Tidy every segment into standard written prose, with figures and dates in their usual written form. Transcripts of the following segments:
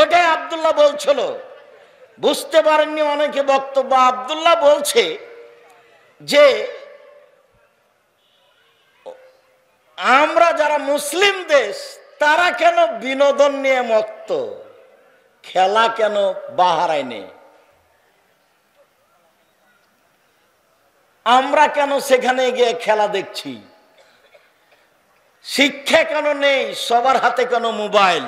ওটাই আব্দুল্লাহ বলছিল, বুঝতে পারেননি অনেকে বক্তব্য। আব্দুল্লাহ বলছে যে আমরা যারা মুসলিম দেশ তারা কেন বিনোদন নিয়ে মত্ত, খেলা কেন বাহারাইনে, আমরা কেন সেখানে গিয়ে খেলা দেখছি, শিক্ষা কেন নেই, সবার হাতে কেন মোবাইল।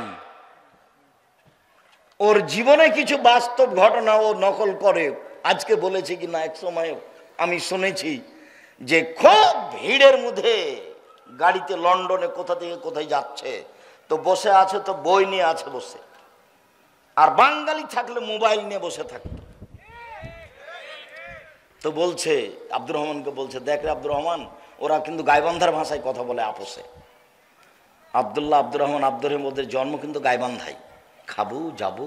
ওর জীবনে কিছু বাস্তব ঘটনা ও নকল করে। আজকে বলেছে কি না, এক সময় আমি শুনেছি যে খুব ভিড়ের মধ্যে গাড়িতে লন্ডনে কোথা থেকে কোথায় যাচ্ছে, তো বসে আছে, তো বই নিয়ে আছে বসে, আর বাঙালি থাকলে মোবাইল নিয়ে বসে থাকতো। তো বলছে আব্দুর রহমানকে, বলছে দেখ রে আব্দুর রহমান, ওরা কিন্তু গাইবান্ধার ভাষায় কথা বলে আপোষে। আব্দুল্লাহ, আব্দুর রহমান, আব্দুর রহিম, ওদের জন্ম কিন্তু গাইবান্ধাই, খাবো যাবো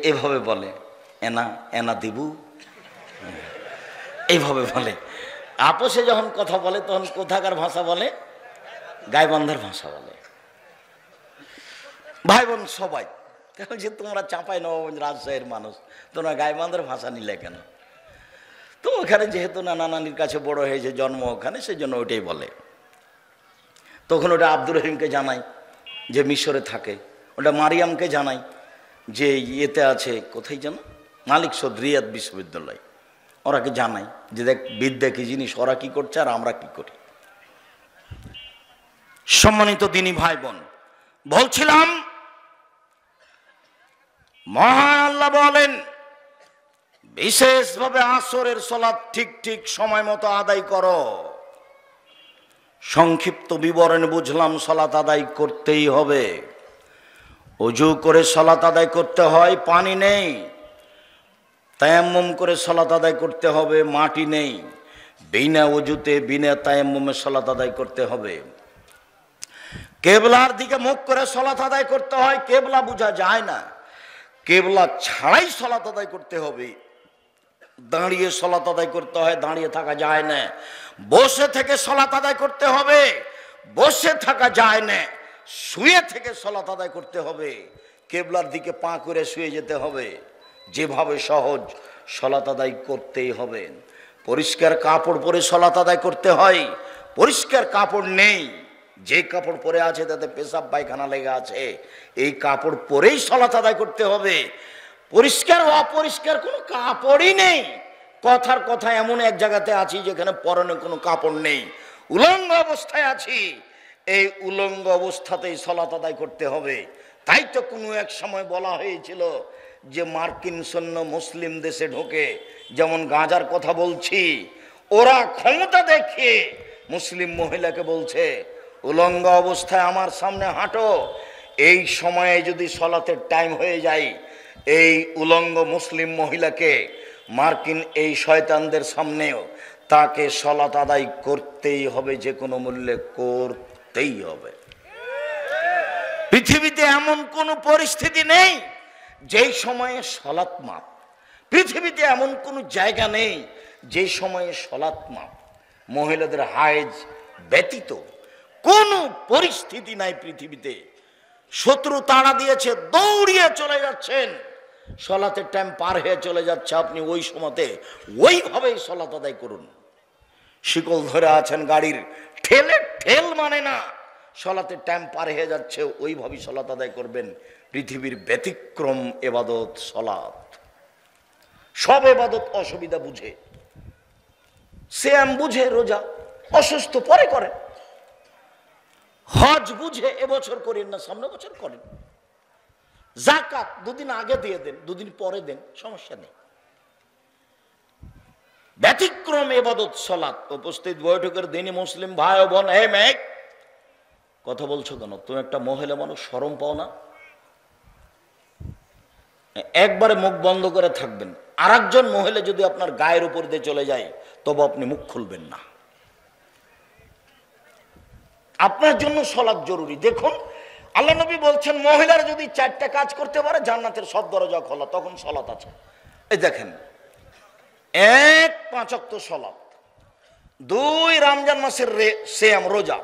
এভাবে বলে, এনা এনা দিবু এইভাবে বলে। আপোষে যখন কথা বলে তখন কোথাকার ভাষা বলে? গাইবান্ধার ভাষা বলে। ভাই বোন সবাই যে তোমরা চাঁপাই নবাবগঞ্জ রাজশাহীর মানুষ, তোমরা গাইবান্ধার ভাষা নিলে কেন? তো ওখানে যেহেতু নানা নানির কাছে বড় হয়েছে, জন্ম ওখানে, সেই জন্য ওইটাই বলে। তখন ওটা আব্দুর রহিমকে জানাই যে মিশরে থাকে, ওটা মারিয়ামকে জানাই যে ইয়েতে আছে, কোথায় যেন মালিক সদ রিয়াদ বিশ্ববিদ্যালয়, ওরাকে জানাই যে দেখ বিদ্যা কি জিনিস, ওরা কি করছে আর আমরা কি করি। সম্মানিত দিনী ভাই বোন, বলছিলাম মহান আল্লাহ বলেন বিশেষভাবে আসরের সালাত ঠিক ঠিক সময় মতো আদায় করো। সংক্ষিপ্ত বিবরণে বুঝলাম সালাত আদায় করতেই হবে। ওযু করে সালাত আদায় করতে হয়, পানি নেই। তায়াম্মুম করে সালাত আদায় করতে হবে, মাটি নেই। বিনা ওযুতে বিনা তায়াম্মুমে সালাত আদায় করতে হবে। কেবলার দিকে মুখ করে সালাত আদায় করতে হয়, কেবলা বোঝা যায় না, কেবলা ছাড়াই সালাত আদায় করতে হবে। দাঁড়িয়ে সালাত আদায় করতে হয়, দাঁড়িয়ে থাকা যায় না। বসে থেকে সালাত আদায় করতে হবে, বসে থাকা যায় না। শুয়ে থেকে সালাত আদায় করতে হবে, কেবলার দিকে পা করে শুয়ে যেতে হবে। যেভাবে সহজ, সালাত আদায় করতেই হবে। পরিষ্কার কাপড় পরে সালাত আদায় করতে হয়, পরিষ্কার কাপড় নেই, যে কাপড় পরে আছে তাতে পেশাব পায়খানা লেগে আছে, এই কাপড় পরেই সালাত আদায় করতে হবে। পরিষ্কার অপরিষ্কার কোনো কাপড়ই নেই। কথার কথা এমন এক জায়গাতে আছি যেখানে পরনে কোনো কাপড় নেই, উলঙ্গ অবস্থায় আছি, এই উলঙ্গ অবস্থাতেই সালাত আদায় করতে হবে। তাই তো কোনো এক সময় বলা হয়েছিল যে মার্কিন সৈন্য মুসলিম দেশে ঢোকে, যেমন গাঁজার কথা বলছি, ওরা ক্ষমতা দেখিয়ে মুসলিম মহিলাকে বলছে উলঙ্গ অবস্থায় আমার সামনে হাঁটো। এই সময়ে যদি সালাতের টাইম হয়ে যায়, এই উলঙ্গ মুসলিম মহিলাকে মার্কিন এই শয়তানদের সামনেও তাকে সালাত আদায় করতেই হবে, যে কোনো মূল্যে করতেই হবে। পৃথিবীতে এমন কোনো পরিস্থিতি নেই যেই সময়ে সালাত মাপ। পৃথিবীতে এমন কোনো জায়গা নেই যে সময়ে সালাত মাপ। মহিলাদের হায়েজ ব্যতীত কোনো পরিস্থিতি নাই পৃথিবীতে। শত্রু তাড়া দিয়েছে, দৌড়িয়ে চলে যাচ্ছেন, সালাতের টাইম পার হয়ে চলে যাচ্ছে, আপনি ওই সময়তে ওইভাবেই সালাত আদায় করুন। শিকল ধরে আছেন গাড়ির, ঠেলে ঠেল মানে না, সালাতের টাইম পার হয়ে যাচ্ছে, ওইভাবেই সালাত আদায় করবেন। পৃথিবীর ব্যতিক্রম এবাদত সালাত। সব এবাদত অসুবিধা বুঝে, সিয়াম বুঝে, রোজা অসুস্থ পরে করেন, হজ বুঝে এবছর করেন না সামনে বছর করেন, যাকাত দুদিন আগে দিয়ে দেন, দুদিন পরে দেন, সমস্যা নেই। ব্যতিক্রম এবাদত সালাত। উপস্থিত বৈঠকের দিনই মুসলিম ভাই ও বোন, হে মেঘ কথা বলছো কেন? তুমি একটা মহিলা মানুষ, শরম পাও না? একবারে মুখ বন্ধ করে থাকবেন। আর একজন মহিলা যদি আপনার গায়ের উপর দিয়ে চলে যায়, তবে আপনি মুখ খুলবেন না। আপনার জন্য সালাত জরুরি। দেখুন আল্লাহ নবী বলছেন মহিলারা যদি 4টা কাজ করতে পারে জান্নাতের সব দরজা খোলা, তখন সালাত আছে। এই দেখেন, 1 5 ওয়াক্ত সালাত, 2 রমজান মাসের সিয়াম রোজা,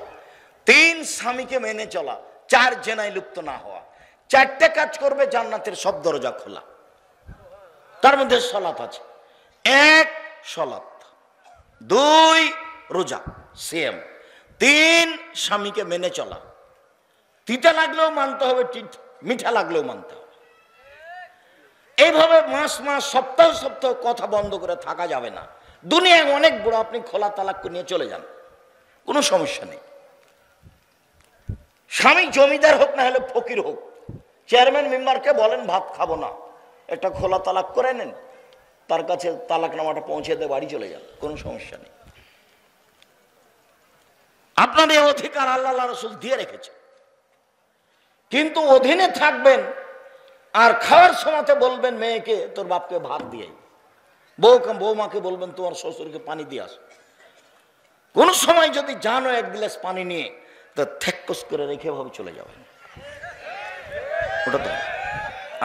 3 স্বামীকে মেনে চলা, 4 জেনায় লিপ্ত না হওয়া। 4টে কাজ করবে, জান্নাতের সব দরজা খোলা। তার মধ্যে সালাত আছে। 1 সালাত, 2 রোজা সিয়াম, 3 স্বামীকে মেনে চলা। তিতা লাগলেও মানতে হবে, মিঠা লাগলেও মানতে হবে। এইভাবে মাস মাস সপ্তাহ সপ্তাহ কথা বন্ধ করে থাকা যাবে না। দুনিয়ায় অনেক বড়, আপনি খোলা তালাক নিয়ে চলে যান, কোনো সমস্যা নেই। স্বামী জমিদার হোক না হলে ফকির হোক, চেয়ারম্যান মেম্বারকে বলেন ভাত খাবো না, একটা খোলা তালাক করে নেন, তার কাছে তালাকনামাটা পৌঁছে দিয়ে বাড়ি চলে যান, কোনো সমস্যা নেই। আপনার এই অধিকার আল্লাহ রাসূল দিয়ে রেখেছে। কিন্তু অধীনে থাকবেন আর খাওয়ার সময়তে বলবেন মেয়েকে তোর বাপকে ভাত দিয়ে, বৌমাকে বলবেন তোমার শ্বশুরকে পানি দিয়ে আস। কোন সময় যদি জানো 1 গ্লাস পানি নিয়ে, তো থেকস করে রেখে ভাবে চলে যাবেন। ওটা তো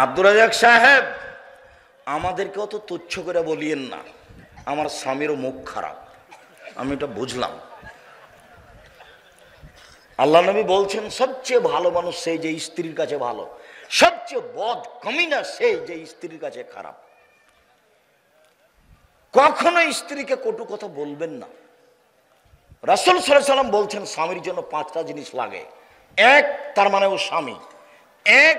আব্দুর রাজ্জাক সাহেব, আমাদেরকে অত তুচ্ছ করে বলিয়েন না, আমার স্বামীরও মুখ খারাপ, আমি এটা বুঝলাম। আল্লাহ নবী বলছেন সবচেয়ে ভালো মানুষ সেই যে স্ত্রীর কাছে ভালো, সবচেয়ে বদ কমিনা সেই যে স্ত্রীর কাছে খারাপ। কখনো স্ত্রীকে কটু কথা বলবেন না। রাসূল সাল্লাল্লাহু আলাইহি সাল্লাম বলছেন স্বামীর জন্য 5টা জিনিস লাগে। 1, তার মানে ও স্বামী। 1,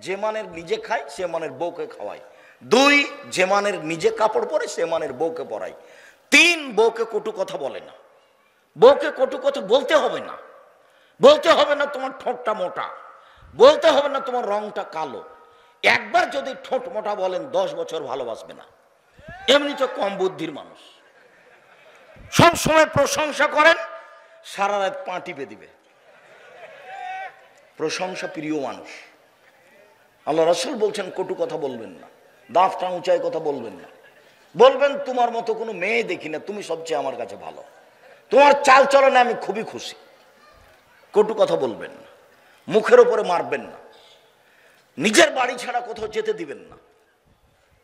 যে মানের নিজে খায় সে মানের বউকে খাওয়ায়। 2, যে মানের নিজে কাপড় পরে সে মানের বউকে পরায়। 3, বউকে কটু কথা বলে না। বউকে কটু কথা বলতে হবে না। বলতে হবে না তোমার ঠোঁটটা মোটা, বলতে হবে না তোমার রংটা কালো। একবার যদি ঠোঁট মোটা বলেন 10 বছর ভালোবাসবে না। এমনি তো কম বুদ্ধির মানুষ, সব সময় প্রশংসা করেন, সারা রাত পা টিপে দিবে। প্রশংসা প্রিয় মানুষ। আল্লাহ রাসূল বলছেন কটু কথা বলবেন না, দাঁতটা উঁচায় কথা বলবেন না। বলবেন তোমার মতো কোনো মেয়ে দেখি না, তুমি সবচেয়ে আমার কাছে ভালো, তোমার চাল চলনে আমি খুবই খুশি। কটু কথা বলবেন না, মুখের উপরে মারবেন না, নিজের বাড়ি ছাড়া কোথাও যেতে দিবেন না।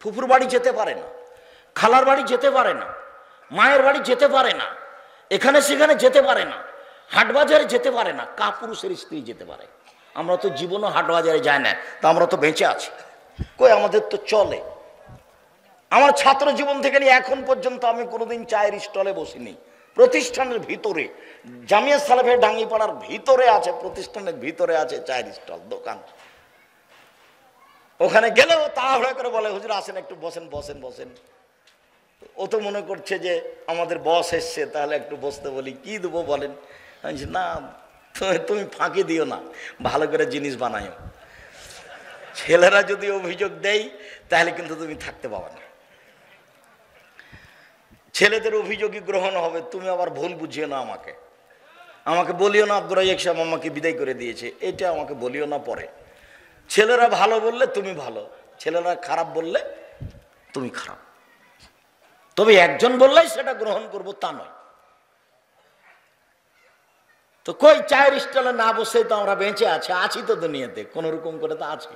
ফুফুর বাড়ি যেতে পারে না, খালার বাড়ি যেতে পারে না, মায়ের বাড়ি যেতে পারে না, এখানে সেখানে যেতে পারে না, হাট বাজারে যেতে পারে না। কাপুরুষের স্ত্রী যেতে পারে। আমরা তো জীবনও হাট বাজারে যাই না, তা আমরা তো বেঁচে আছি। কই আমাদের তো চলে। আমার ছাত্র জীবন থেকে নিয়ে এখন পর্যন্ত আমি কোনোদিন চায়ের স্টলে বসিনি। প্রতিষ্ঠানের ভিতরে, জামিয়া সালেফের ডাঙ্গিপাড়ার ভিতরে আছে, প্রতিষ্ঠানের ভিতরে আছে চায়ের স্টল, দোকান। ওখানে গেলেও তাড়াহুড়া করে বলে হুজুর আসেন একটু বসেন বসেন বসেন। ও তো মনে করছে যে আমাদের বস এসছে, তাহলে একটু বসতে বলি, কি দেবো বলেন। না, তুমি ফাঁকি দিও না, ভালো করে জিনিস বানাইও। ছেলেরা যদি অভিযোগ দেয় তাহলে কিন্তু তুমি থাকতে পাবে না। ছেলেদের অভিযোগই গ্রহণ হবে, তুমি আবার ভুল বুঝিও না আমাকে বলিও না আব্দুর রাজ্জাক সাহেব আমাকে বিদায় করে দিয়েছে, এটা আমাকে বলিও না। পরে ছেলেরা ভালো বললে তুমি ভালো, ছেলেরা খারাপ বললে তুমি খারাপ। তবে একজন বললেই সেটা গ্রহণ করব তা নয়। তো কই চায়ের স্টলে না বসে তো আমরা বেঁচে আছি তো দুনিয়াতে, কোন রকম করে তো আছি।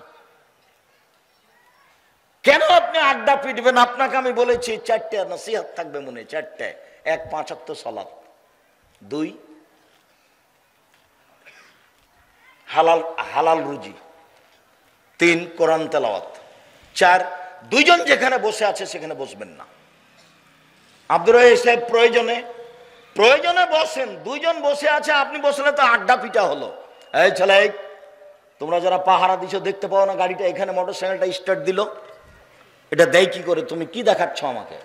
কেন আপনি আড্ডা পিটবেন? আপনাকে আমি বলেছি 4টে নসিহত থাকবে মনে, 4টে। 1, 5 ওয়াক্ত সালাত। 2, হালাল রুজি। 3, কোরআন তেলাওয়াত। 4, দুইজন যেখানে বসে আছে সেখানে বসবেন না। আব্দুর রাজ্জাক সাহেব প্রয়োজনে বসেন, 2 জন বসে আছে, আপনি বসলে তো আড্ডা পিটা হলো। এই ছেলে, তোমরা যারা পাহারা দিছো দেখতে পাও না গাড়িটা এখানে মোটরসাইকেলটা স্টার্ট দিল, এটা দেয় কি করে? তুমি কি দেখাচ্ছ আমাকে?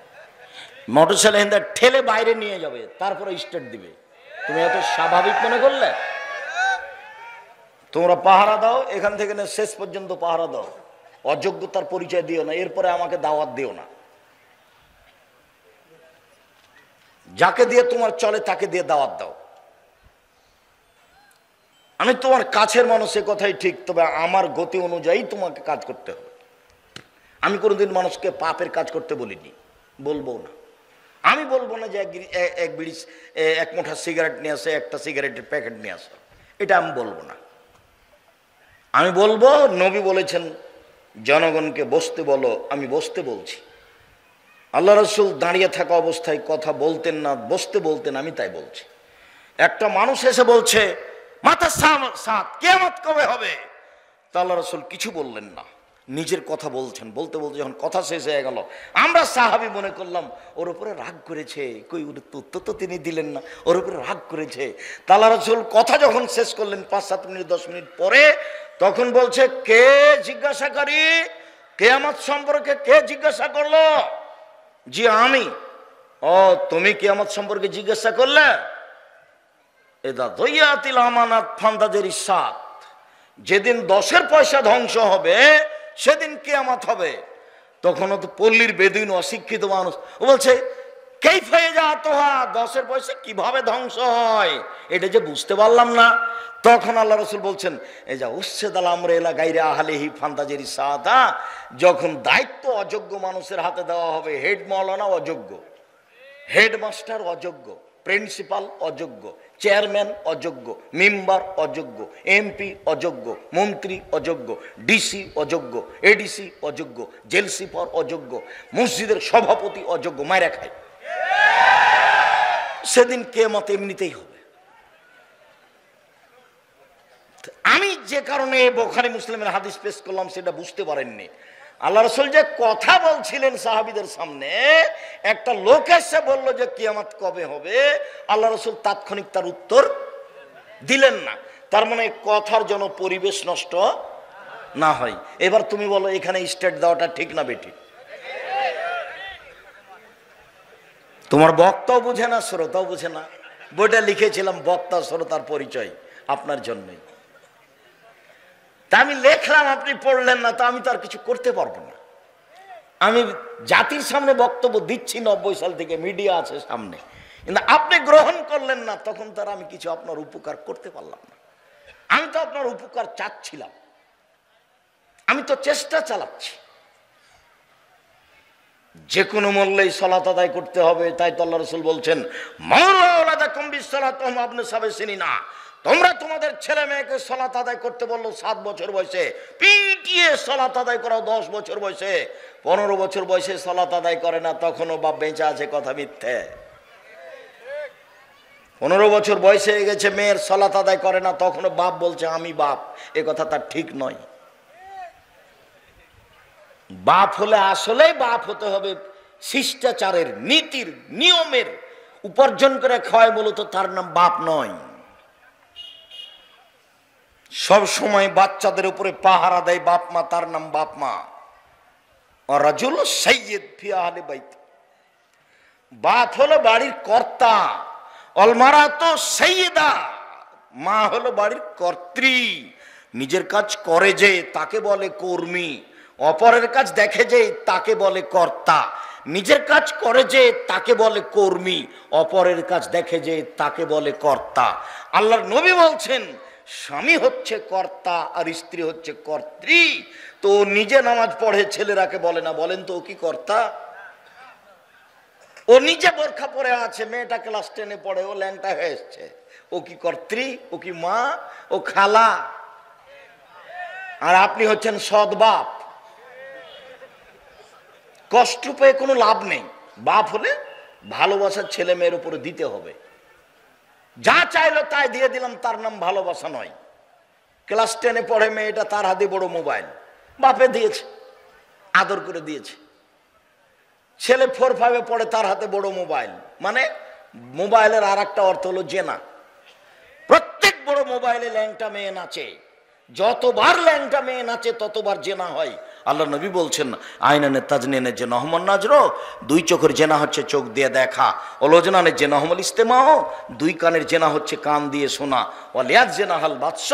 মোটরসাইকেল ঠেলে বাইরে নিয়ে যাবে, তারপরে স্টার্ট দিবে, তুমি এত স্বাভাবিক মনে করলে? তোমরা পাহারা দাও, এখান থেকে শেষ পর্যন্ত পাহারা দাও, অযোগ্যতার পরিচয় দিও না, এরপরে আমাকে দাওয়াত দিও না। যাকে দিয়ে তোমার চলে তাকে দিয়ে দাওয়াত দাও। আমি তোমার কাছের মানুষ, এ কথাই ঠিক, তবে আমার গতি অনুযায়ী তোমাকে কাজ করতে হবে। আমি কোনোদিন মানুষকে পাপের কাজ করতে বলিনি, বলবো না। আমি বলবো না যে এক মুঠা সিগারেট নিয়ে আসে, একটা সিগারেটের প্যাকেট নিয়ে আসে, এটা আমি বলবো না। আমি বলবো নবী বলেছেন জনগণকে বসতে বলো, আমি বসতে বলছি। আল্লাহ রাসূল দাঁড়িয়ে থাকা অবস্থায় কথা বলতেন না, বসতে বলতেন, আমি তাই বলছি। একটা মানুষ এসে বলছে মাতা সাত কিয়ামত কবে হবে? তা আল্লাহ রাসূল কিছু বললেন না, নিজের কথা বলছেন। বলতে বলতে যখন কথা শেষ হয়ে গেল, আমরা সাহাবী মনে করলাম ওর উপরে রাগ করেছে, কই ওর উত্তর তো তিনি দিলেন না, ওর উপরে রাগ করেছে। তা আল্লাহ রাসূল কথা যখন শেষ করলেন 5-7 মিনিট 10 মিনিট পরে, তখন বলছে, কে জিজ্ঞাসাকারী? কিয়ামত সম্পর্কে কে জিজ্ঞাসা করলো? জি আমি। ও তুমি কিয়ামত সম্পর্কে জিজ্ঞাসা করলে? এদা দইয়াতিল আমানাত ফান্দাজের ইসাত, যেদিন 10 পয়সা ধ্বংস হবে সেদিন কিয়ামত হবে। তখনও তো পল্লীর বেদুইন অশিক্ষিত মানুষ, ও বলছে কাইফা ইয়াতুহা, 10 পয়সা কিভাবে ধ্বংস হয় এটা যে বুঝতে পারলাম না। তখন আল্লাহ রাসূল বলছেন, এই যা উসসাদাল আমরে ইলা গায়রি আহলিহি ফান্দাজের ইসাত, যখন দায়িত্ব অযোগ্য মানুষের হাতে দেওয়া হবে, হেড মাওলানা অযোগ্য, হেডমাস্টার অযোগ্য, প্রিন্সিপাল অযোগ্য, চেয়ারম্যান অযোগ্য, মেম্বার অযোগ্য, এমপি অযোগ্য, মন্ত্রী অযোগ্য, ডিসি অযোগ্য, এডিসি অযোগ্য, জেল সুপার অযোগ্য, মসজিদের সভাপতি অযোগ্য, মাইরা খায়। সেদিন কিয়ামত এমনিতেই হবে। আমি যে কারণে বুখারী মুসলিমের হাদিস পেশ করলাম সেটা বুঝতে পারেননি। আল্লাহ রাসূল যে কথা বলছিলেন সাহাবীদের সামনে, একটা লোক এসে বলল যে কিয়ামত কবে হবে, আল্লাহ রাসূল তাৎক্ষণিক তার উত্তর দিলেন না। তার মানে কথার যেন পরিবেশ নষ্ট না হয়। এবার তুমি বলো, এখানে স্টেট দেওয়াটা ঠিক না বেঠিক? তোমার বক্তাও বুঝে না, শ্রোতাও বুঝে না। বইটা লিখেছিলাম বক্তা শ্রোতার পরিচয় আপনার জন্যই। তা আমি লেখলাম, আপনি পড়লেন না, তা আমি তো আর কিছু করতে পারবো না। আমি জাতির সামনে বক্তব্য দিচ্ছি 90 সাল থেকে, মিডিয়া আছে সামনে, কিন্তু আপনি গ্রহণ করলেন না, তখন তার আমি কিছু আপনার উপকার করতে পারলাম না। আমি তো আপনার উপকার চাচ্ছিলাম, আমি তো চেষ্টা চালাচ্ছি। যে কোনো মূল্যেই সালাত আদায় করতে হবে। তাই তো আল্লাহ রাসূল বলছেন, মাওলাদাকুম বিসসালাতুহুম আবনা সাবসিনিনা, তোমরা তোমাদের ছেলে মেয়েকে সালাত আদায় করতে বললো 7 বছর বয়সে, পিটিয়ে সালাত আদায় করাও 10 বছর বয়সে। 15 বছর বয়সে সালাত আদায় করে না, তখনও বাপ বেঁচে আছে, কথা মিথ্যে। 15 বছর বয়সে হয়ে গেছে, মেয়ের সালাত আদায় করে না, তখনও বাপ বলছে আমি বাপ, এ কথা তার ঠিক নয়। বাপ হলে আসলেই বাপ হতে হবে শিষ্টাচারের, নীতির, নিয়মের। উপার্জন করে খাওয়ায় মূলত তার নাম বাপ নয়। সব সময় বাচ্চাদের উপরে পাহারা দেয় বাপ মা, তার নাম বাপ মা। রাজুল সাইয়্যিদ ফি আহলি বাইত, বাপ হলো বাড়ির কর্তা। অলমারাতু সাইয়্যিদা, মা হলো বাড়ির কর্ত্রী। নিজের কাজ করে যে তাকে বলে কর্মী, অপরের কাজ দেখে যে তাকে বলে কর্তা। নিজের কাজ করে যে তাকে বলে কর্মী, অপরের কাজ দেখে যে তাকে বলে কর্তা। আল্লাহর নবী বলছেন, স্বামী হচ্ছে কর্তা আর স্ত্রী হচ্ছে কর্ত্রী। তো নিজে নামাজ পড়ে, ছেলেরাকে বলে না, বলেন তো ও কি কর্তা? ও নিজে বোরখা পরে আছে, মেয়েটা ক্লাস 10-এ পড়ে, ও ল্যাংটা হয়ে এসছে, ও কি কর্ত্রী? ও কি মা? ও খালা। আর আপনি হচ্ছেন সৎ বাপ। কষ্ট পেয়ে কোনো লাভ নেই। বাপ হলে ভালোবাসার ছেলে মেয়ের উপরে দিতে হবে। যা চাইলো তাই দিয়ে দিলাম, তার নাম ভালোবাসা নয়। ক্লাস 10-এ পড়ে মেয়েটা, তার হাতে বড় মোবাইল, বাপে দিয়েছে, আদর করে দিয়েছে। ছেলে 4-5-এ পড়ে, তার হাতে বড় মোবাইল, মানে মোবাইলের আর একটা অর্থ হলো জেনা। প্রত্যেক বড় মোবাইলে ল্যাংটা মেয়ে নাচে, যতবার ল্যাংটা মেয়ে নাচে ততবার জেনা হয়। আল্লাহ নবী বলছেন, আইনানে তাজনিনে যে নহমন নাজরো, 2 চোখের জেনা হচ্ছে চোখ দিয়ে দেখা। ওলোজনানে যে নহমল ইস্তেমাও, 2 কানের জেনা হচ্ছে কান দিয়ে শোনা। ওয়ালিয়াদ জেনা হাল বাদশ,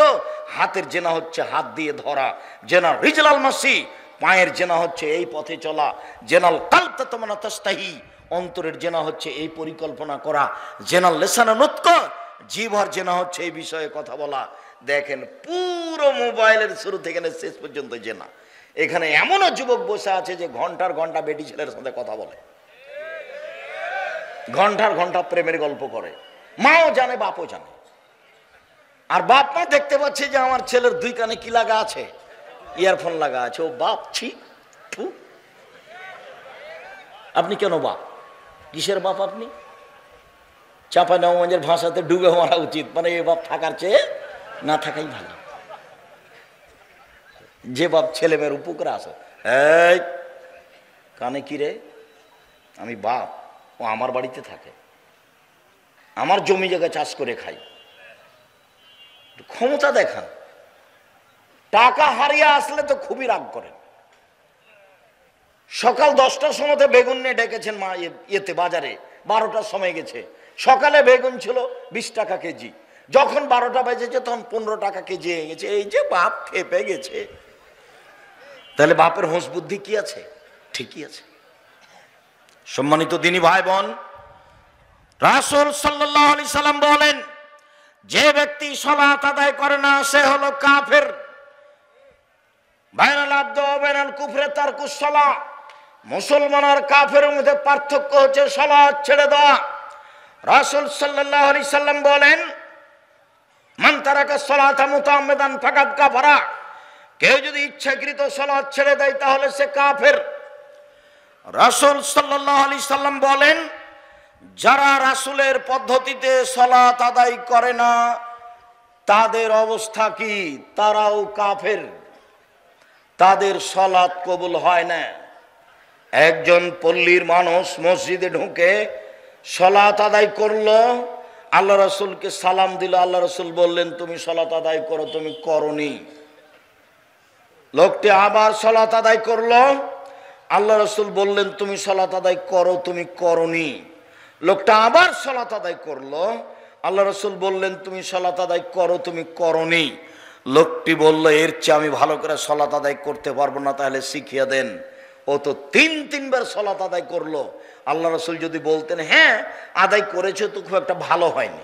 হাতের জেনা হচ্ছে হাত দিয়ে ধরা। জেনা রিজলাল মাসি, পায়ের জেনা হচ্ছে এই পথে চলা। জেনাল কালব তাতমানা তাস্তাহি, অন্তরের জেনা হচ্ছে এই পরিকল্পনা করা। জেনাল লেসানা নুতক, জিহ্বার জেনা হচ্ছে এই বিষয়ে কথা বলা। দেখেন, পুরো মোবাইলের শুরু থেকে শেষ পর্যন্ত জেনা। এখানে এমনও যুবক বসে আছে যে ঘন্টার ঘন্টা বেটি ছেলের সাথে কথা বলে, ঘন্টার ঘন্টা প্রেমের গল্প করে। মাও জানে, বাপও জানে। আর বাপ মা দেখতে পাচ্ছে যে আমার ছেলের 2 কানে কি লাগা আছে, ইয়ারফোন লাগা আছে। ও বাপ, ছি। আপনি কেন বাপ? কিসের বাপ আপনি? চাঁপাইনবাবগঞ্জের ভাষাতে ডুবে মারা উচিত, মানে এ বাপ থাকার চেয়ে না থাকাই ভালো। যে বাপ ছেলে মেয়ের উপকারে আসে, এই কানে কি রে, আমি বাপ, ও আমার বাড়িতে থাকে, আমার জমি জায়গা চাষ করে খাই, ক্ষমতা দেখান। টাকা হারিয়ে আসলে তো খুবই রাগ করেন। সকাল 10টার সময় বেগুন নিয়ে ডেকেছেন মা ইয়েতে বাজারে, 12টার সময় গেছে। সকালে বেগুন ছিল 20 টাকা কেজি, যখন 12টা বেজেছে তখন 15 টাকা কেজি হয়ে গেছে। এই যে বাপ খেপে গেছে। তাহলে বাপের হোঁশ বুদ্ধি কি আছে? ঠিকই আছে। সম্মানিত দিনী ভাই বোন, রাসূল সাল্লাল্লাহু আলাইহি সাল্লাম বলেন, যে ব্যক্তি সালাত আদায় করে না সে হলো কাফের। বাইনাল আবদু ওয়া বাইনাল কুফরি তারকুস সালাহ। মুসলমান আর কাফেরের মধ্যে পার্থক্য হচ্ছে সালাত ছেড়ে দেওয়া। রাসূল সাল্লাল্লাহু আলাইহি সাল্লাম বলেন, মান তারাকা সালাতা মুতাআম্মিদান ফাকাদ কাফারা। কেউ যদি ইচ্ছাকৃত সালাত ছেড়ে দেয় তাহলে সে কাফের। রাসূল সাল্লাল্লাহু আলাইহি সাল্লাম বলেন, যারা রাসূলের পদ্ধতিতে সালাত আদায় করে না তাদের অবস্থা কি? তারাও কাফের, তাদের সালাত কবুল হয় না। একজন পল্লীর মানুষ মসজিদে ঢুকে সালাত আদায় করলো, আল্লাহ রাসূলকে সালাম দিল, আল্লাহ রাসূল বললেন তুমি সালাত আদায় করো, তুমি করনি। লোকটি আবার সালাত আদায় করলো, আল্লাহ রাসূল বললেন তুমি সালাত আদায় করো, তুমি করনি। লোকটা আবার সালাত আদায় করলো, আল্লাহ রাসূল বললেন তুমি সালাত আদায় করো, তুমি করনি। লোকটি বলল, এর চেয়ে আমি ভালো করে সালাত আদায় করতে পারবো না, তাহলে শিখিয়ে দেন। ও তো তিনবার সালাত আদায় করলো। আল্লাহ রাসূল যদি বলতেন হ্যাঁ আদায় করেছে তো খুব একটা ভালো হয়নি,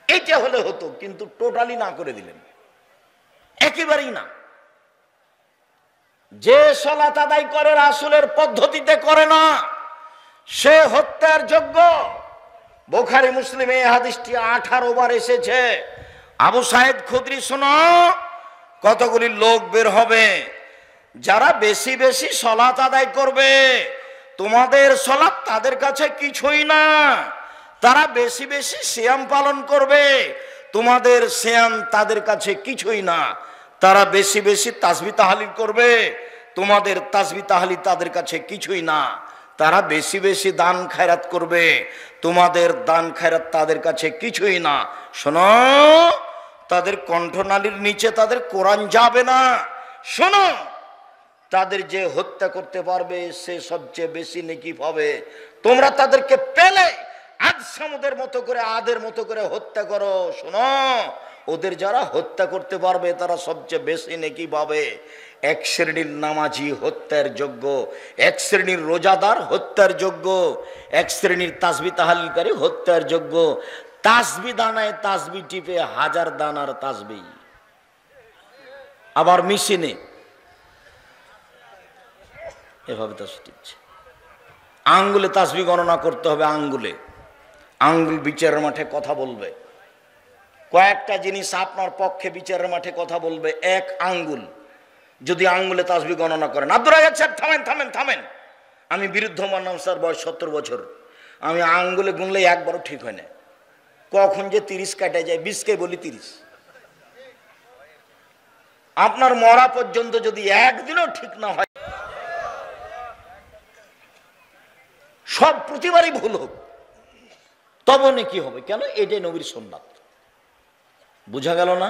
এটা হলে হতো, কিন্তু টোটালি না করে দিলেন, একেবারেই না। যে সালাত আদায় করে রাসূলের পদ্ধতিতে করে না সে হত্যার যোগ্য। বুখারী মুসলিমে এই হাদিসটি 18 বার এসেছে। আবু সাঈদ খুদরি, শোনো, কতগুলি লোক বের হবে যারা বেশি বেশি সালাত আদায় করবে। তোমাদের সালাত তাদের কাছে কিছুই না। তারা বেশি বেশি সিয়াম পালন করবে, তোমাদের সিয়াম তাদের কাছে কিছুই না। তারা বেশি বেশি তাসবিহ তাহলিল করবে, তোমাদের তাসবিহ তাহলিল তাদের কাছে কিছুই না। তারা বেশি বেশি দান খায়রাত করবে, তোমাদের দান খায়রাত তাদের কাছে কিছুই না। শোনো, তাদের কণ্ঠনালীর নিচে তাদের কোরআন যাবে না। শোনো, তাদের যে হত্যা করতে পারবে সে সবচেয়ে বেশি নেকি পাবে। তোমরা তাদেরকে পেলে আজ সামুদের মতো করে, আদের মতো করে হত্যা করো। শোনো, ওদের যারা হত্যা করতে পারবে তারা সবচেয়ে বেশি নেকি পাবে। এক শ্রেণীর নামাজি হত্যার যোগ্য, এক শ্রেণীর রোজাদার হত্যার যোগ্য, এক শ্রেণীর তাসবিহ তাহলিলকারী হত্যার যোগ্য। তাসবিহ দানায় তাসবিহ টিপে 1000 দানার তাসবিহ, আবার মেশিনে এভাবে তাসবিহ টিপছে। আঙ্গুলে তাসবিহ গণনা করতে হবে, আঙ্গুলে। আঙ্গুল বিচারের মাঠে কথা বলবে। কয়েকটা জিনিস আপনার পক্ষে বিচারের মাঠে কথা বলবে। এক আঙ্গুল, যদি আঙ্গুলে তাসবিহ গণনা করেন। আব্দুর রাজ্জাক সাহেব থামেন থামেন থামেন, আমি বিরুদ্ধমান নাম স্যার, বয়স 70 বছর, আমি আঙ্গুলে গুনলে একবারও ঠিক হয় না। কখন যে 30 কাটা যায়, 20কে বলি 30। আপনার মরা পর্যন্ত যদি একদিনও ঠিক না হয়, সব প্রতিবারই ভুল হোক, তবে নাকি হবে। কেন? এটাই নবীর সুন্নাত। বুঝা গেল না?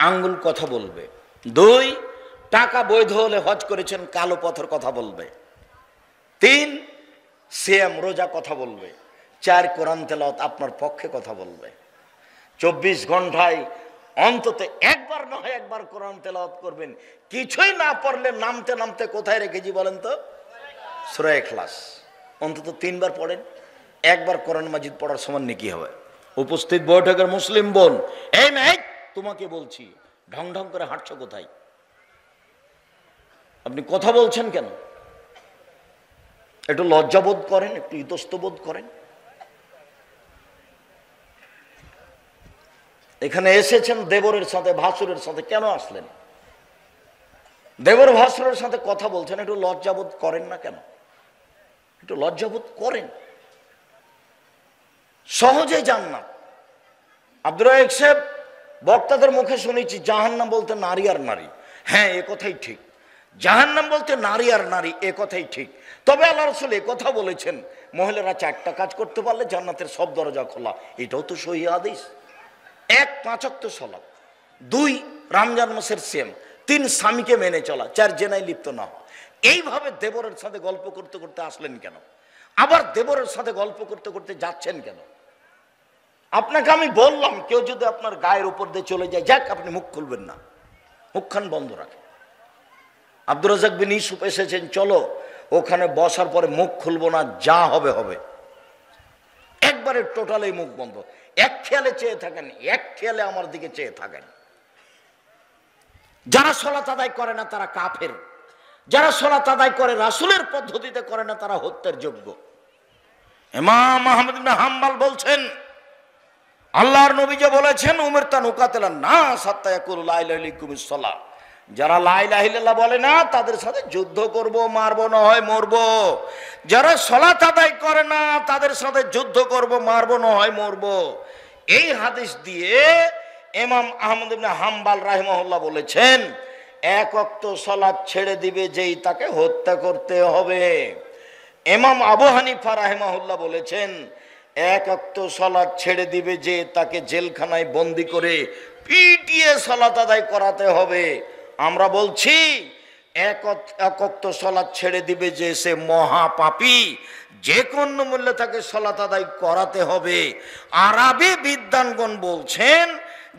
আঙ্গুল কথা বলবে। 2, টাকা বৈধ হলে হজ করেছেন কালো পথর কথা বলবে। 3, সিয়াম রোজা কথা বলবে। 4, কোরআন তেলাওয়াত আপনার পক্ষে কথা বলবে। 24 ঘন্টায় অন্তত একবার না হয় একবার কোরআন তেলাওয়াত করবেন। কিছুই না পড়লে নামতে নামতে কোথায় রেখেছি বলেন তো? সূরা ইখলাস অন্তত 3 বার পড়েন। একবার কোরআন মাজিদ পড়ার সমান নেকি হবে। উপস্থিত বৈঠকের মুসলিম বোন, এই মেয়ে তোমাকে বলছি, ঢং ঢং করে হাঁটছো কোথায়? আপনি কথা বলছেন কেন? একটু লজ্জাবোধ করেন, একটু ইতস্তবোধ করেন। এখানে এসেছেন দেবরের সাথে, ভাসুরের সাথে, কেন আসলেন? দেবর ভাসুরের সাথে কথা বলছেন, একটু লজ্জাবোধ করেন না কেন? একটু লজ্জাবোধ করেন। সহজে জান্নাত। আব্দুর রাজ্জাক সাহেব বক্তাদের মুখে শুনেছি জাহান্নাম বলতে নারী আর নারী। হ্যাঁ, এ কথাই ঠিক। জাহান্নাম বলতে নারী আর নারী, এ কথাই ঠিক। তবে আল্লাহ রাসূল এ কথা বলেছেন, মহিলারা 4টা কাজ করতে পারলে জান্নাতের সব দরজা খোলা। এটাও তো সহিহ হাদিস। 1 5 ওয়াক্ত সালাত, 2 রমজান মাসের সিয়াম, 3 স্বামীকে মেনে চলা, 4 জেনায় লিপ্ত না হওয়া। এইভাবে দেবরের সাথে গল্প করতে করতে আসলেন কেন? আবার দেবরের সাথে গল্প করতে করতে যাচ্ছেন কেন? আপনাকে আমি বললাম, কেউ যদি আপনার গায়ের উপর দিয়ে চলে যায়, যাক, আপনি মুখ খুলবেন না, মুখখান বন্ধ রাখেন। আব্দুর রাজ্জাক বিন ইউসুফ এসেছেন, চলো ওখানে বসার পরে মুখ খুলবো না, যা হবে হবে। একবারে টোটালি মুখ বন্ধ, এক খেয়ালে চেয়ে থাকেন, এক খেয়ালে আমার দিকে চেয়ে থাকেন। যারা সালাত আদায় করে না তারা কাফের, যারা সালাত আদায় করে রাসূলের পদ্ধতিতে করে না তারা হত্যার যোগ্য। ইমাম আহমদ ইবনে হাম্বল বলছেন, আল্লাহর নবী যে বলেছেন, উমিরতু আন উকাতিলান নাস হাত্তা ইয়াকুলু লা ইলাহা ইল্লাল্লাহুস সালাহ, যারা লা ইলাহা ইল্লাল্লাহ বলে না তাদের সাথে যুদ্ধ করব, মারবো না হয় মরবো। যারা সালাত আদায় করে না তাদের সাথে যুদ্ধ করব, মারবো না হয় মরবো। এই হাদিস দিয়ে ইমাম আহমদ ইবনে হাম্বল রাহিমাহুল্লাহ বলেছেন, 1 ওয়াক্ত সালাত ছেড়ে দিবে যেই তাকে হত্যা করতে হবে। ইমাম আবু হানিফা রাহিমাহুল্লাহ বলেছেন, 1 ওয়াক্ত সালাত ছেড়ে দিবে যে তাকে জেলখানায় বন্দি করে পিটিয়ে সালাত আদায় করাতে হবে। আমরা বলছি 1 ওয়াক্ত সালাত ছেড়ে দিবে যে সে মহাপাপী, যে কোনো মূল্যে তাকে সালাত আদায় করাতে হবে। আরবি বিদ্বানগণ বলছেন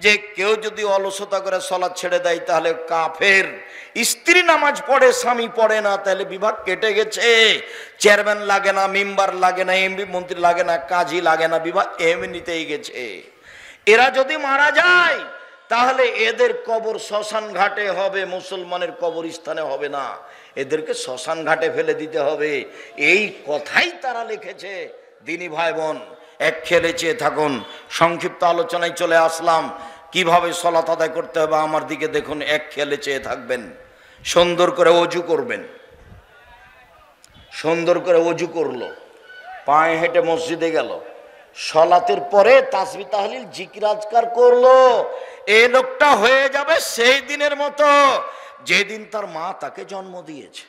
যে কেউ যদি অলসতা করে সালাত ছেড়ে দেয় তাহলে কাফের। স্ত্রী নামাজ পড়ে, স্বামী পড়ে না, তাহলে বিভাগ কেটে গেছে। চেয়ারম্যান লাগে না, মেম্বার লাগে না, এমপি মন্ত্রী লাগে না, কাজী লাগে না, বিভাগ এমনিতেই গেছে। এরা যদি মারা যায় তাহলে এদের কবর শ্মশান ঘাটে হবে, মুসলমানের কবরস্থানে হবে না, এদেরকে শ্মশান ঘাটে ফেলে দিতে হবে। এই কথাই তারা লিখেছে। দিনী ভাই বোন, এক খেলে চেয়ে থাকুন। সংক্ষিপ্ত আলোচনায় চলে আসলাম, কিভাবে সালাত আদায় করতে হবে আমার দিকে দেখুন, এক খেলে চেয়ে থাকবেন। সুন্দর করে ওযু করবেন। সুন্দর করে ওযু করলো, পায়ে হেঁটে মসজিদে গেল, সালাতের পরে তাসবিহ তাহলিল জিকির আজকার করলো। এই লোকটা হয়ে যাবে সেই দিনের মতো যেদিন তার মা তাকে জন্ম দিয়েছে।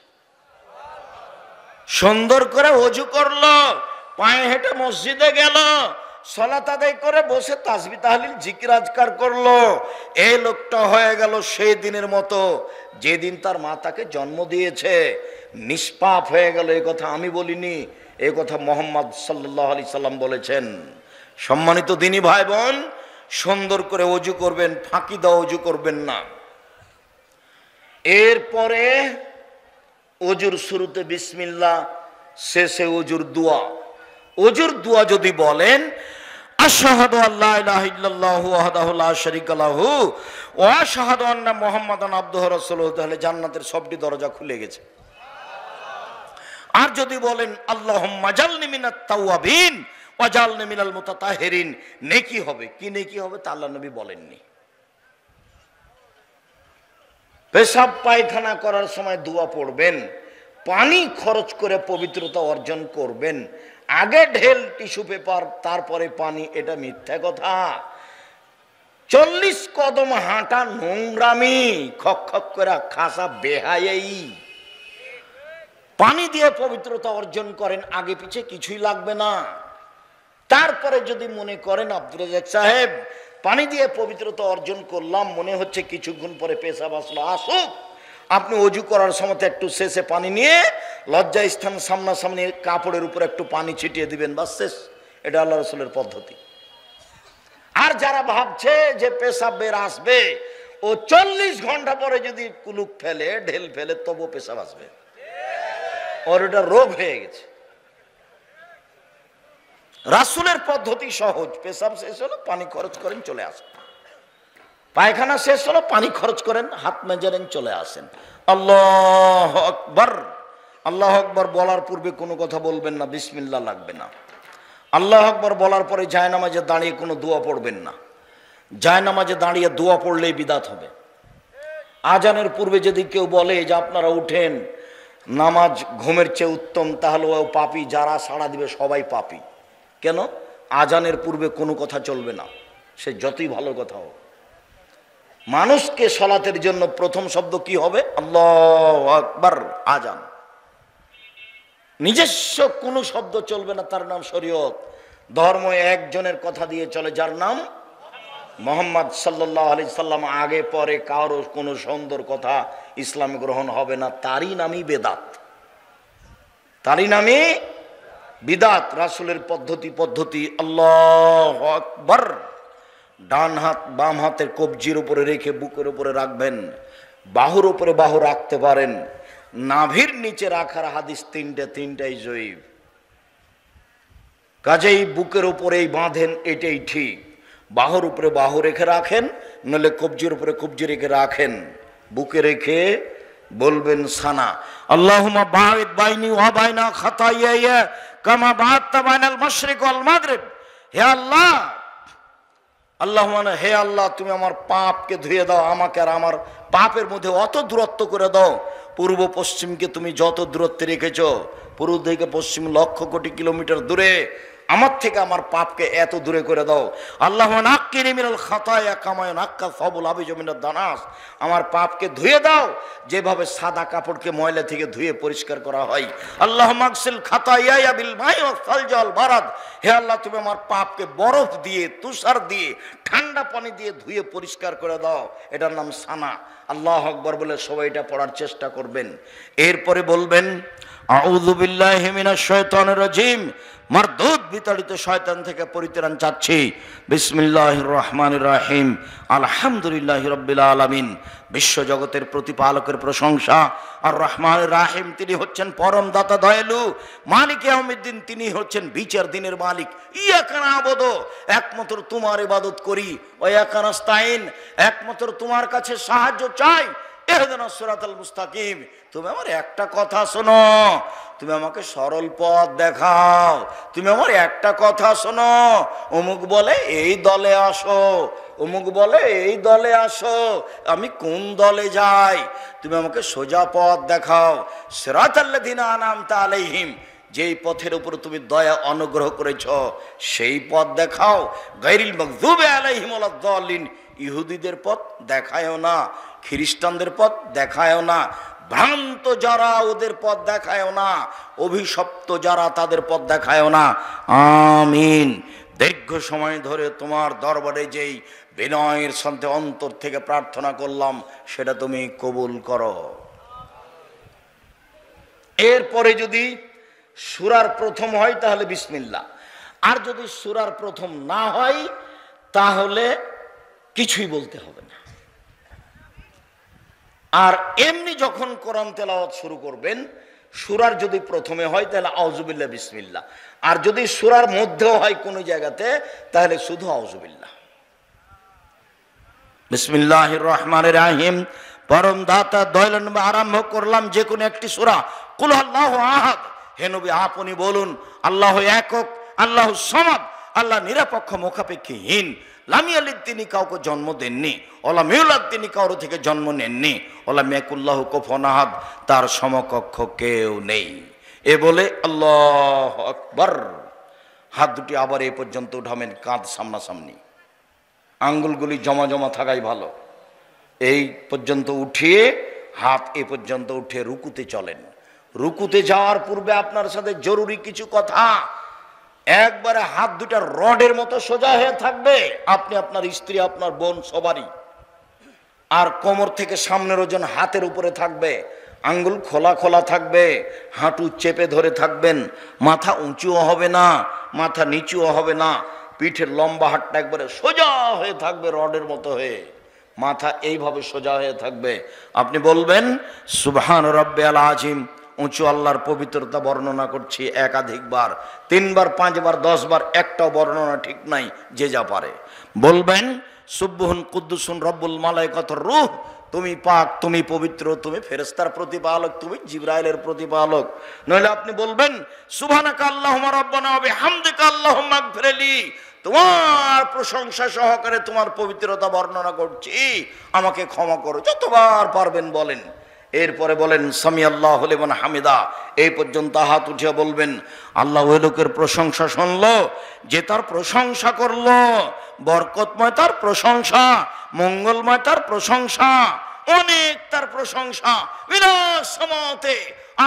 সুন্দর করে ওযু করলো, পায়ে হেঁটে মসজিদে গেল, সালাত আদায় করে বসে তাসবিহ তাহলিল জিকির আজকার করলো। এই লোকটা হয়ে গেল সেই দিনের মতো যেদিন তার মা তাকে জন্ম দিয়েছে। নিষ্পাপ হয়ে গেল। এই কথা আমি বলিনি, এই কথা মুহাম্মদ সাল্লাল্লাহু আলাইহি সাল্লাম বলেছেন। সম্মানিত দিনী ভাই বোন, সুন্দর করে ওযু করবেন, ফাঁকি দেওয়া ওযু করবেন না। এরপরে ওযুর শুরুতে বিসমিল্লাহ, শেষে ওযুর দোয়া। ওযুর দোয়া যদি বলেন আশহাদু আল্লা ইলাহা ইল্লাল্লাহু ওয়াহদাহু লা শারীকা লাহু ওয়া আশহাদু আন্না মুহাম্মাদান আবদুহু রাসূলুহু, তাহলে জান্নাতের সবটি দরজা খুলে গেছে। আর যদি বলেন আল্লাহুম্মা জালনি মিনাত তাওয়াবিন ওয়া জালনি মিনাল মুতাতাহহিরিন, নেকি হবে। কি নেকি হবে তা আল্লাহর নবী বলেননি। পেশাব পায়খানা করার সময় দোয়া পড়বেন, পানি খরচ করে পবিত্রতা অর্জন করবেন। আগে ঢেল টিস্যু পেপার, তারপরে পানি, এটা মিথ্যা কথা। 40 কদম হাঁটা নোংরামি, খক খক করে খাসা বেহায়াই। পানি দিয়ে পবিত্রতা অর্জন করেন, আগে পিছে কিছুই লাগবে না। তারপরে যদি মনে করেন আব্দুর রাজ্জাক সাহেব পানি দিয়ে পবিত্রতা অর্জন করলাম, মনে হচ্ছে কিছুক্ষণ পরে পেশাব আসলো, আসুক, আপনি ওযু করার সময় একটু শেষে পানি নিয়ে লজ্জা স্থান সামনাসামনি কাপড়ের উপর একটু পানি ছিটিয়ে দিবেন, বাস শেষ। এটা আল্লাহ রাসূলের পদ্ধতি। আর যারা ভাবছে যে পেশাব বের আসবে, ও 40 ঘন্টা পরে যদি কুলুক ফেলে, ঢেল ফেলে, তবু পেশাব আসবে, ওর এটা রোগ হয়ে গেছে। রাসূলের পদ্ধতি সহজ। পেশাব শেষ হলো, পানি খরচ করেন, চলে আসেন। পায়খানা শেষ হলো, পানি খরচ করেন, হাত মেজেন, চলে আসেন। আল্লাহু আকবার। আল্লাহু আকবার বলার পূর্বে কোনো কথা বলবেন না, বিসমিল্লাহ লাগবে না। আল্লাহু আকবার বলার পরে জায়নামাজে দাঁড়িয়ে কোনো দোয়া পড়বেন না। জায়নামাজে দাঁড়িয়ে দোয়া পড়লেই বিদাত হবে। আজানের পূর্বে যদি কেউ বলে যে আপনারা উঠেন, নামাজ ঘুমের চেয়ে উত্তম, তাহলে ও পাপী। যারা সাড়া দিবে সবাই পাপী। কেন? আজানের পূর্বে কোনো কথা চলবে না, সে যতই ভালো কথা হোক। মানুষকে সলাতের জন্য প্রথম শব্দ কি হবে? আল্লাহু আকবার, আজান। নিজস্ব কোনো শব্দ চলবে না, তার নাম শরীয়ত। ধর্ম একজনের কথা দিয়ে চলে, যার নাম মুহাম্মদ সাল্লাল্লাহু আলাইহি সাল্লাম। আগে পরে কারো কোনো সুন্দর কথা ইসলামে গ্রহণ হবে না, তারই নামই বেদাত, তারই নামই বিদাত। রাসূলের পদ্ধতি আল্লাহু আকবার। ডান হাত বাম হাতের কবজির উপরে রেখে বুকের উপরে রাখবেন, বাহুর উপরে বাহু রাখতে পারেন। নাভির নিচে রাখার হাদিস তিনটাই জয়ীফ। কাজেই বুকের উপরেই বাঁধেন, এটাই ঠিক। বাহুর উপরে বাহু রেখে রাখেন, নইলে কবজির উপরে কবজি রেখে রাখেন। বুকে রেখে বলবেন সানা, আল্লাহুম্মা বাঈদ বাইনি ওয়া বাইনা খাতায়ায়া কামা বা'আদতা বাইনাল মাশরিক ওয়াল মাগরিব। হে আল্লাহ, আল্লাহুম্মা, হে আল্লাহ, তুমি আমার পাপকে ধুয়ে দাও, আমাকে আর আমার পাপের মধ্যে অত দূরত্ব করে দাও। পূর্ব পশ্চিমকে তুমি যত দূরত্বে রেখেছ, পূর্ব থেকে পশ্চিম লক্ষ কোটি কিলোমিটার দূরে, আমার থেকে আমার পাপকে এত দূরে করে দাও। আল্লাহুম্মা নাক্কিনি মিনাল খাতায়া কামা ইয়ানাক্কা সাবুল আবিজু মিনাদ দানাস। আমার পাপকে ধুয়ে দাও যেভাবে সাদা কাপড়কে ময়লা থেকে ধুয়ে পরিষ্কার করা হয়। আল্লাহুম্মা আগসিল খাতায়ায়া বিল মাই ওয়াস সালজি ওয়াল বারাদ। হে আল্লাহ, তুমি আমার পাপকে বরফ দিয়ে, তুষার দিয়ে, ঠান্ডা পানি দিয়ে ধুয়ে পরিষ্কার করে দাও। এটার নাম সানা। আল্লাহু আকবার বলে সবাই এটা পড়ার চেষ্টা করবেন। এরপরে বলবেন আউযু বিল্লাহি মিনাশ শাইতানির রাজিম, মারদুদ বিতাড়িত শয়তান থেকে পরিত্রাণ চাচ্ছি। বিসমিল্লাহির রহমানির রহিম, আলহামদুলিল্লাহি রাব্বিল আলামিন। বিশ্বজগতের প্রতিপালকের প্রশংসা। আর রহমানির রাহিম, তিনি হচ্ছেন পরম দাতা দয়ালু। মালিক ইয়াউমিদ্দিন, তিনি হচ্ছেন বিচার দিনের মালিক। ইয়াকা না'বুদু, একমাত্র তোমার ইবাদত করি। ওয়া ইয়াকা নাস্তাইন, একমাত্র তোমার কাছে সাহায্য চাই। ইহদিনাস সিরাতাল মুস্তাকিম, তুমি আমার একটা কথা শোনো, তুমি আমাকে সরল পথ দেখাও। তুমি আমার একটা কথা শোনো, অমুক বলে এই দলে আসো, অমুক বলে এই দলে আসো, আমি কোন দলে যাই? তুমি আমাকে সোজা পথ দেখাও। সিরাতাল্লাযিনা আনআমতা আলাইহিম, যেই পথের উপর তুমি দয়া অনুগ্রহ করেছ সেই পথ দেখাও। গায়রিল মাগযুবি আলাইহিম ওয়ালাদ-দাল্লিন, ইহুদিদের পথ দেখায়ও না, খ্রিস্টানদের পথ দেখায়ও না, ভ্রান্ত যারা ওদের পথ দেখায়ও না, অভিশপ্ত যারা তাদের পথ দেখায়ও না। আমিন। দীর্ঘ সময় ধরে তোমার দরবারে যেই বিনয়ের সাথে অন্তর থেকে প্রার্থনা করলাম, সেটা তুমি কবুল করো। এরপরে যদি সূরার প্রথম হয় তাহলে বিসমিল্লাহ, আর যদি সূরার প্রথম না হয় তাহলে কিছুই বলতে হবে না। আর এমনি যখন কোরআন তেলাওয়াত শুরু করবেন, সূরার যদি প্রথমে হয় তাহলে আউযুবিল্লাহ বিসমিল্লাহ, আর যদি সূরার মধ্যেও হয় কোনো জায়গাতে তাহলে শুধু আউযুবিল্লাহ। বিসমিল্লাহির রহমানির রহিম, পরম দাতা দয়ালু নবী, আরম্ভ করলাম যে কোনো একটি সূরা। কুল আল্লাহু আহাদ, হে নবী আপনি বলুন আল্লাহ একক, আল্লাহু সামাদ, আল্লাহ নিরপেক্ষ মুখাপেক্ষীহীন। লাম ইয়ালিদ, তিনি কাউকে জন্ম দেননি। ওয়ালাম ইউলাদ, তিনি কারো থেকে জন্ম নেননি। ওয়ালাম ইয়াকুল্লাহু কুফুয়ান আহাদ, তার সমকক্ষ কেউ নেই। এ বলে আল্লাহু আকবার, হাত দুটি আবার এই পর্যন্ত উঠাবেন, কাঁধ সামনাসামনি, আঙ্গুলগুলি জমা জমা থাকাই ভালো। এই পর্যন্ত উঠিয়ে হাত এ পর্যন্ত উঠে রুকুতে চলেন। রুকুতে যাওয়ার পূর্বে আপনার সাথে জরুরি কিছু কথা। একবারে হাত দুটা রডের মতো সোজা হয়ে থাকবে, আপনি, আপনার স্ত্রী, আপনার বোন সবারই। আর কোমর থেকে সামনের ওজন হাতের উপরে থাকবে, আঙ্গুল খোলা খোলা থাকবে, হাঁটু চেপে ধরে থাকবেন। মাথা উঁচুও হবে না, মাথা নিচুও হবে না, পিঠের লম্বা হাতটা একবারে সোজা হয়ে থাকবে, রডের মতো হয়ে। মাথা এইভাবে সোজা হয়ে থাকবে। আপনি বলবেন সুবহান রাব্বিয়াল আযীম, উঁচু আল্লাহর পবিত্রতা বর্ণনা করছি একাধিকবার, 3 বার 5 বার 10 বার, একটাও বর্ণনা ঠিক নাই, যে যা পারে বলবেন সুবহুন কুদ্দুসুন রব্বুল মালাইকাতুর রূহ, তুমি পাক, তুমি পবিত্র, তুমি ফেরেশতার প্রতিপালক, তুমি জিবরাইলের প্রতিপালক। নইলে আপনি বলবেন সুবহানাকা আল্লাহুম্মা রাব্বানা ওয়া বিহামদিকা আল্লাহুম্মা ইগফিরলি, তোমার প্রশংসা সহকারে তোমার পবিত্রতা বর্ণনা করছি, আমাকে ক্ষমা করো। যতবার পারবেন বলেন। এরপরে বলেন সামি আল্লাহু লিমান হামিদা, এই পর্যন্ত হাত উঠিয়ে বলবেন আল্লাহ ওই লোকের প্রশংসা শুনলো যে তার প্রশংসা করলো, বরকতময় তার প্রশংসা, মঙ্গলময় তার প্রশংসা, অনেক তার প্রশংসা, মিনাস সামাতে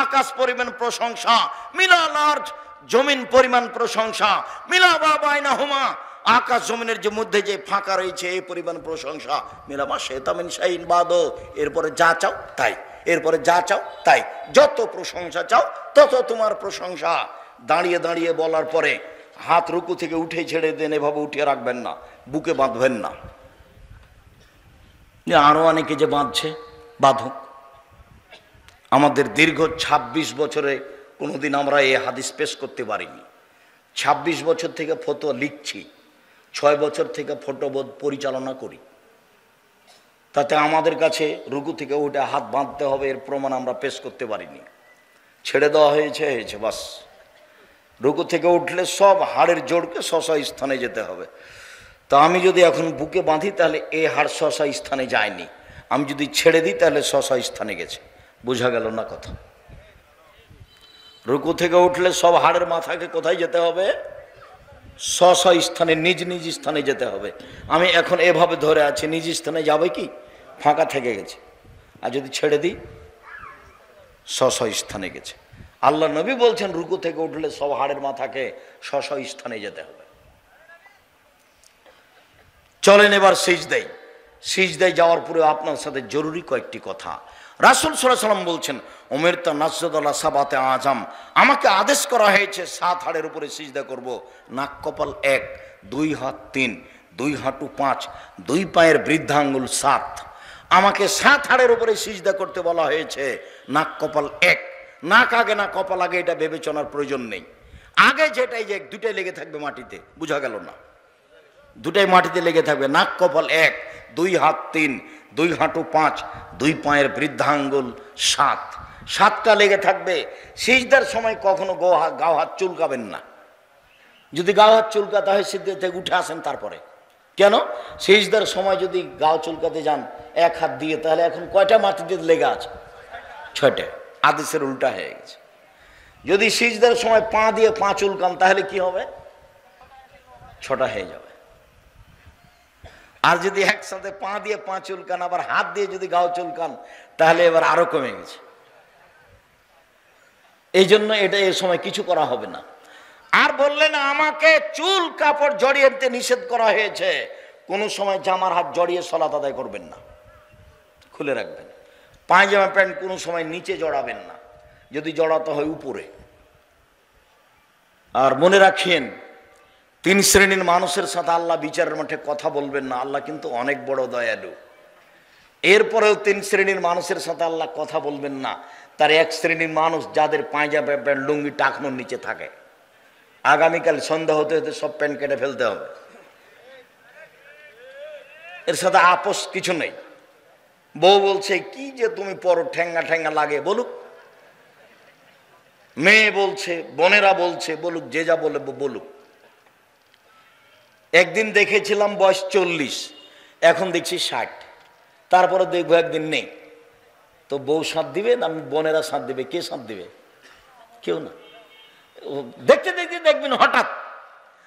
আকাশ পরিমাণ প্রশংসা, মিনাল আরজ জমিন পরিমাণ প্রশংসা, মিলা বাইনাহুমা আকাশ জমিনের যে মধ্যে যে ফাঁকা রয়েছে এই পরিমাণ প্রশংসা, মিলামা শেতামিন শাইন বাদো, এরপরে যা চাও তাই, এরপরে যা চাও তাই, যত প্রশংসা চাও তত তোমার প্রশংসা। দাঁড়িয়ে দাঁড়িয়ে বলার পরে হাত রুকু থেকে উঠে ছেড়ে দেন, এভাবে উঠিয়ে রাখবেন না, বুকে বাঁধবেন না। আরো অনেকে যে বাঁধছে, বাঁধুক। আমাদের দীর্ঘ ২৬ বছরে কোনোদিন আমরা এই হাদিস পেশ করতে পারিনি। ২৬ বছর থেকে ফতোয়া লিখছি, ৬ বছর থেকে ফটোবোধ পরিচালনা করি। তাতে আমাদের কাছে রুকু থেকে উঠে হাত বাঁধতে হবে এর প্রমাণ আমরা পেশ করতে পারিনি। ছেড়ে দেওয়া হয়েছে, বাস। রুকু থেকে উঠলে সব হাড়ের জোড়কে স্ব স্থানে যেতে হবে। তা আমি যদি এখন বুকে বাঁধি তাহলে এই হাড় স্ব স্থানে যায়নি, আমি যদি ছেড়ে দিই তাহলে স্ব স্থানে গেছে। বোঝা গেল না কথা? রুকু থেকে উঠলে সব হাড়ের মাথাকে কোথায় যেতে হবে? স্ব স্থানে, নিজ নিজ স্থানে যেতে হবে। আমি এখন এভাবে ধরে আছি, নিজ স্থানে যাবে কি? ফাঁকা থেকে গেছে। আর যদি ছেড়ে দিই স্ব স্থানে গেছে। আল্লাহ নবী বলছেন রুকু থেকে উঠলে সব হাড়ের মাথাকে স্ব স্থানে যেতে হবে। চলেন এবার সিজদায়। সিজদায় যাওয়ার পরে আপনার সাথে জরুরি কয়েকটি কথা। রাসূল সাল্লাল্লাহু আলাইহি ওয়াসাল্লাম বলছেন উমিরতু নাসজুদা সাবাতে আযাম, আমাকে আদেশ করা হয়েছে 7 হাড়ের উপরে সিজদা করব। নাক কপাল 1, 2 হাত 3, 2 হাঁটু 5, 2 পায়ের বৃদ্ধাঙ্গুল 7। আমাকে 7 হাড়ের উপরে সিজদা করতে বলা হয়েছে। নাক কপাল 1, নাক আগে না কপাল আগে এটা বিবেচনার প্রয়োজন নেই। আগে যেটাই যে দুটাই লেগে থাকবে মাটিতে, বোঝা গেল না? দুটাই মাটিতে লেগে থাকবে। নাক কপাল 1, 2 হাত 3, 2 হাঁটু 5, 2 পায়ের বৃদ্ধাঙ্গুল 7, 7টা লেগে থাকবে। সিজদার সময় কখনো গাও হাত চুলকাবেন না। যদি গাও হাত চুলকাতে হয় সিজদা থেকে উঠে আসেন তারপরে। কেন? সিজদার সময় যদি গাও চুলকাতে যান এক হাত দিয়ে, তাহলে এখন কয়টা মাটিতে লেগে আছে? 6টে। আদেশের উল্টা হয়ে গেছে। যদি সিজদার সময় পা দিয়ে পা চুলকান তাহলে কি হবে? 6টা হয়ে যাবে। আর যদি একসাথে পা দিয়ে পা চুলকান আবার হাত দিয়ে যদি গাও চুলকান তাহলে এবার আরো কমে গেছে। এই জন্য এটা এই সময় কিছু করা হবে না। আর বললেন আমাকে চুল কাপড় জড়িয়ে দিতে নিষেধ করা হয়েছে। কোনো সময় জামার হাত জড়িয়ে সালাত আদায় করবেন না, খুলে রাখবেন। পায়জামা প্যান্ট কোনো সময় নিচে জড়াবেন না, যদি জড়াতে হয় উপরে। আর মনে রাখেন 3 শ্রেণীর মানুষের সাথে আল্লাহ বিচারের মাঠে কথা বলবেন না। আল্লাহ কিন্তু অনেক বড় দয়ালু। এরপরেও 3 শ্রেণীর মানুষের সাথে আল্লাহ কথা বলবেন না। তার 1 শ্রেণীর মানুষ যাদের পায়জামা প্যান্ট লুঙ্গি টাকনোর নিচে থাকে। আগামীকাল সন্ধ্যা হতে হতে সব প্যান্ট কেটে ফেলতে হবে। এর সাথে আপোষ কিছু নেই। বউ বলছে কি যে তুমি পরো, ঠেঙ্গা ঠেঙ্গা লাগে, বলুক। মেয়ে বলছে, বোনেরা বলছে, বলুক, যে যা বলে বলুক। একদিন দেখেছিলাম বয়স 40, এখন দেখছি 60। তারপরে দেখবো একদিন নেই। তো বউ সাথ দিবে না বোনেরা সাথ দিবে? কে সাথ দিবে? কেউ না। দেখতে দেখতে দেখবেন হঠাৎ,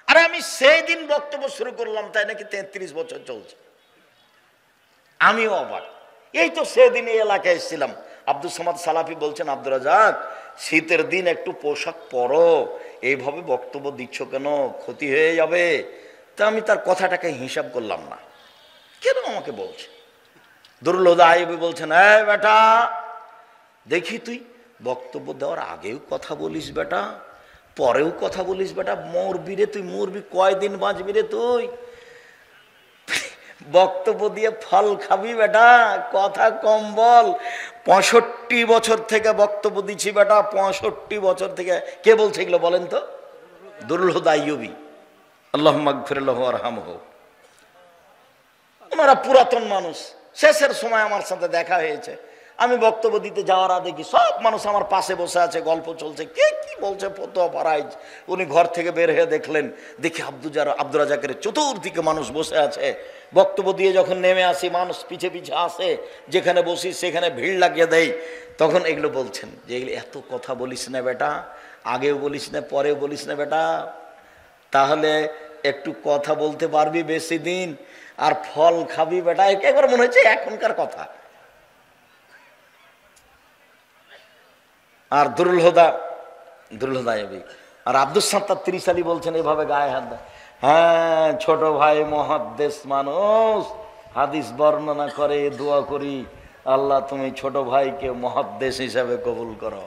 আরে আমি সেই দিন বক্তব্য শুরু করলাম তাই নাকি 33 বছর চলছে। আমিও অবাক। এই তো সেদিন এই এলাকায় এসেছিলাম। আব্দুল সামাদ সালাফি বলছেন আব্দুর রাজাক শীতের দিন একটু পোশাক পরো, এইভাবে বক্তব্য দিচ্ছ কেন? ক্ষতি হয়ে যাবে। তা আমি তার কথাটাকে হিসাব করলাম না। কেন আমাকে বলছে? দুরুল হুদা আইয়ুবী বলছেন এই বেটা দেখি তুই বক্তব্য দেওয়ার আগেও কথা বলিস বেটা, পরেও কথা বলিস বেটা, মরবি রে তুই, মরবি, কয়দিন বাঁচবি রে তুই? বক্তব্য দিয়ে ফল খাবি বেটা, কথা কম বল। 65 বছর থেকে বক্তব্য দিচ্ছি বেটা, 65 বছর থেকে। কে বলছে এগুলো বলেন তো? দুরুল হুদা আইয়ুবী, আল্লাহুম্মা গফির লাহু ওয়ারহামহু। ওনারা পুরাতন মানুষ। শেষের সময় আমার সাথে দেখা হয়েছে। আমি বক্তব্য দিতে যাওয়ার আগে দেখি সব মানুষ আমার পাশে বসে আছে, গল্প চলছে, কে কি বলছে ফতোয়া ফারাইজ। উনি ঘর থেকে বের হয়ে দেখলেন, দেখি আব্দুর রাজ্জাকের চতুর্দিকে মানুষ বসে আছে। বক্তব্য দিয়ে যখন নেমে আসি মানুষ পিছে পিছে আসে, যেখানে বসি সেখানে ভিড় লাগিয়ে দেয়। তখন এগুলো বলছেন যে এগুলো এত কথা বলিস না বেটা, আগেও বলিস না পরেও বলিস না বেটা, তাহলে একটু কথা বলতে পারবি বেশি দিন, আর ফল খাবি বেটা। একবার মনে হচ্ছে এখনকার কথা। আর দুরুল হুদা আর আব্দুস সাত্তার 30 আলী বলছেন এভাবে গায়ে হাত দেয়, হ্যাঁ ছোট ভাই মুহাদ্দিস মানুষ, হাদিস বর্ণনা করে, দোয়া করি আল্লাহ তুমি ছোট ভাইকে মুহাদ্দিস হিসাবে কবুল করো।